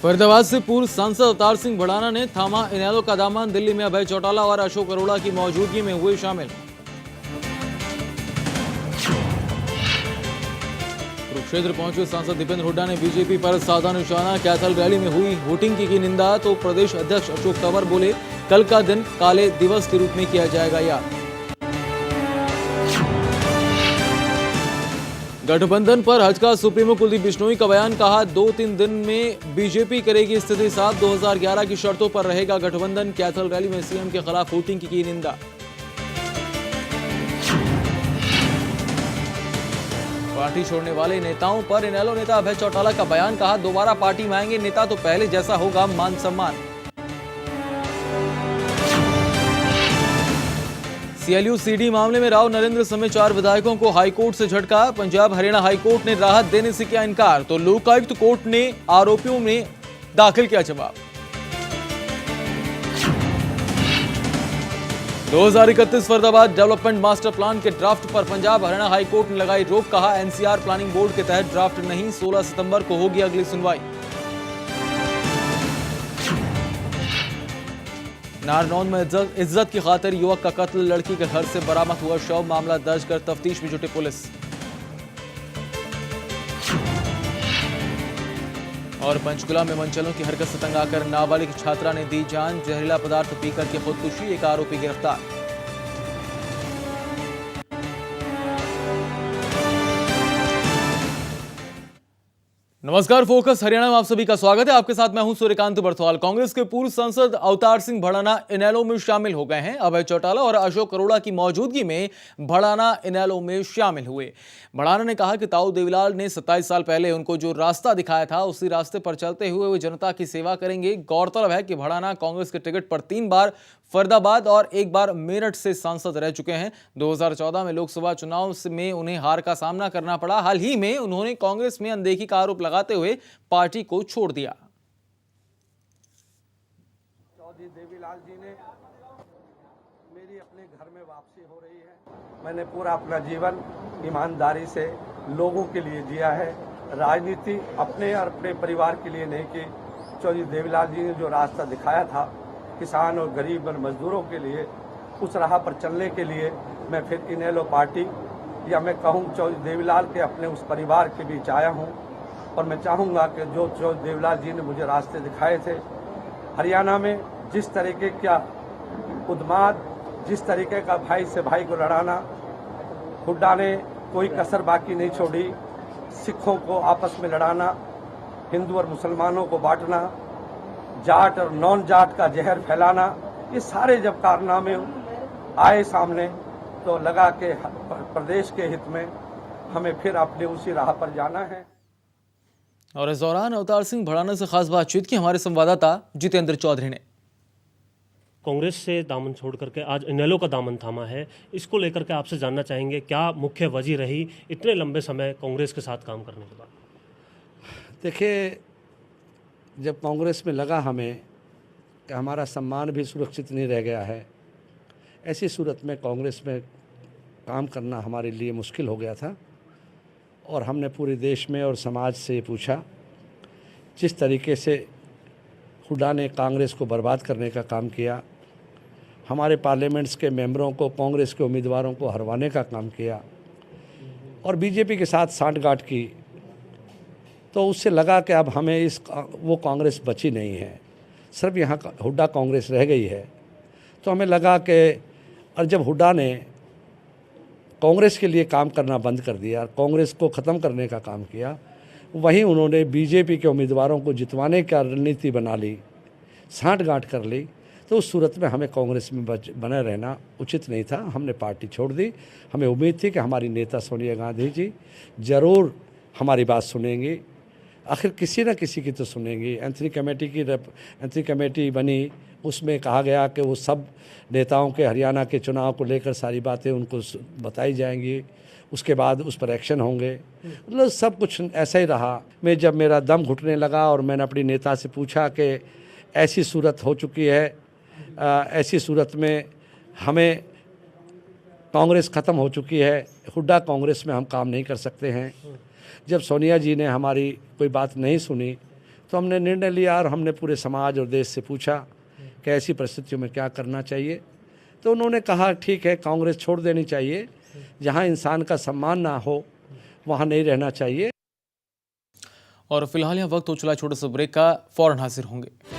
फरीदाबाद से पूर्व सांसद अवतार सिंह भड़ाना ने थामा इनेलो का दामन। दिल्ली में अभय चौटाला और अशोक अरोड़ा की मौजूदगी में हुए शामिल। कुरुक्षेत्र पहुंचे सांसद दीपेंद्र हुड्डा ने बीजेपी पर साधा निशाना। कैथल रैली में हुई वोटिंग की निंदा तो प्रदेश अध्यक्ष अशोक तंवर बोले, कल का दिन काले दिवस के रूप में किया जाएगा याद। गठबंधन पर हजका सुप्रीमो कुलदीप बिश्नोई का बयान, कहा 2-3 दिन में बीजेपी करेगी स्थिति साफ। 2011 की शर्तों पर रहेगा गठबंधन। कैथल रैली में सीएम के खिलाफ वोटिंग की निंदा। पार्टी छोड़ने वाले नेताओं पर इनेलो नेता अभय चौटाला का बयान, कहा दोबारा पार्टी में आएंगे नेता तो पहले जैसा होगा मान सम्मान। सीएलयू सीडी मामले में राव नरेंद्र समेत 4 विधायकों को हाईकोर्ट से झटका। पंजाब हरियाणा हाईकोर्ट ने राहत देने से किया इनकार तो लोकायुक्त कोर्ट ने आरोपियों में दाखिल किया जवाब। 2031 फरीदाबाद डेवलपमेंट मास्टर प्लान के ड्राफ्ट पर पंजाब हरियाणा हाईकोर्ट ने लगाई रोक। कहा एनसीआर प्लानिंग बोर्ड के तहत ड्राफ्ट नहीं, 16 सितंबर को होगी अगली सुनवाई। नारनौंद में इज्जत की खातिर युवक का कत्ल, लड़की के घर से बरामद हुआ शव। मामला दर्ज कर तफ्तीश में जुटी पुलिस। और पंचकुला में मनचलों की हरकत से तंग आकर नाबालिग छात्रा ने दी जान। जहरीला पदार्थ पीकर के खुदकुशी, एक आरोपी गिरफ्तार। नमस्कार, फोकस हरियाणा में आप सभी का स्वागत है। आपके साथ मैं हूं सूर्यकांत बरथवाल। कांग्रेस के पूर्व सांसद अवतार सिंह भड़ाना इनेलो में शामिल हो गए हैं। अभय चौटाला और अशोक अरोड़ा की मौजूदगी में भड़ाना इनेलो में शामिल हुए। भड़ाना ने कहा कि ताऊ देवीलाल ने 27 साल पहले उनको जो रास्ता दिखाया था उसी रास्ते पर चलते हुए वे जनता की सेवा करेंगे। गौरतलब है कि भड़ाना कांग्रेस के टिकट पर 3 बार फरीदाबाद और 1 बार मेरठ से सांसद रह चुके हैं। 2014 में लोकसभा चुनाव में उन्हें हार का सामना करना पड़ा। हाल ही में उन्होंने कांग्रेस में अनदेखी का आरोप लगाते हुए पार्टी को छोड़ दिया। चौधरी देवीलाल जी ने मेरी अपने घर में वापसी हो रही है। मैंने पूरा अपना जीवन ईमानदारी से लोगों के लिए दिया है। राजनीति अपने और अपने परिवार के लिए नहीं की। चौधरी देवीलाल जी ने जो रास्ता दिखाया था किसान और गरीब और मजदूरों के लिए, उस राह पर चलने के लिए मैं फिर इनेलो पार्टी या मैं कहूँ चौधरी देवीलाल के अपने उस परिवार के बीच आया हूँ। और मैं चाहूँगा कि जो चौधरी देवीलाल जी ने मुझे रास्ते दिखाए थे, हरियाणा में जिस तरीके का उन्माद, जिस तरीके का भाई से भाई को लड़ाना, हुड्डा ने कोई कसर बाकी नहीं छोड़ी। सिखों को आपस में लड़ाना, हिंदू और मुसलमानों को बांटना, जाट और नॉन जाट का जहर फैलाना, ये सारे जब कारनामे आए सामने तो लगा कि प्रदेश के हित में हमें फिर अपने उसी राह पर जाना है। और इस दौरान अवतार सिंह भड़ाना से खास बातचीत की हमारे संवाददाता जितेंद्र चौधरी ने। कांग्रेस से दामन छोड़ करके आज इनेलो का दामन थामा है, इसको लेकर के आपसे जानना चाहेंगे क्या मुख्य वजह रही इतने लंबे समय कांग्रेस के साथ काम करने के बाद? देखिए, जब कांग्रेस में लगा हमें कि हमारा सम्मान भी सुरक्षित नहीं रह गया है, ऐसी सूरत में कांग्रेस में काम करना हमारे लिए मुश्किल हो गया था। और हमने पूरे देश में और समाज से ये पूछा, जिस तरीके से हुड्डा ने कांग्रेस को बर्बाद करने का काम किया, हमारे पार्लियामेंट्स के मेंबरों को, कांग्रेस के उम्मीदवारों को हरवाने का काम किया और बीजेपी के साथ सांठगांठ की, तो उससे लगा कि अब हमें वो कांग्रेस बची नहीं है, सिर्फ यहाँ हुड्डा कांग्रेस रह गई है। तो हमें लगा कि और जब हुड्डा ने कांग्रेस के लिए काम करना बंद कर दिया, कांग्रेस को ख़त्म करने का काम किया, वहीं उन्होंने बीजेपी के उम्मीदवारों को जितवाने का रणनीति बना ली, सांठगांठ कर ली। तो उस सूरत में हमें कांग्रेस में बने रहना उचित नहीं था। हमने पार्टी छोड़ दी। हमें उम्मीद थी कि हमारी नेता सोनिया गांधी जी ज़रूर हमारी बात सुनेंगी, आखिर किसी न किसी की तो सुनेंगी। एंट्री कमेटी बनी, उसमें कहा गया कि वो सब नेताओं के हरियाणा के चुनाव को लेकर सारी बातें उनको बताई जाएंगी, उसके बाद उस पर एक्शन होंगे। मतलब सब कुछ ऐसा ही रहा। मैं जब मेरा दम घुटने लगा और मैंने अपनी नेता से पूछा कि ऐसी सूरत हो चुकी है, ऐसी सूरत में हमें कांग्रेस ख़त्म हो चुकी है, हुड्डा कांग्रेस में हम काम नहीं कर सकते हैं। जब सोनिया जी ने हमारी कोई बात नहीं सुनी, तो हमने निर्णय लिया और हमने पूरे समाज और देश से पूछा कि ऐसी परिस्थितियों में क्या करना चाहिए। तो उन्होंने कहा ठीक है, कांग्रेस छोड़ देनी चाहिए, जहां इंसान का सम्मान ना हो वहां नहीं रहना चाहिए। और फिलहाल यह वक्त हो चला छोटे से ब्रेक का, फौरन हाजिर होंगे।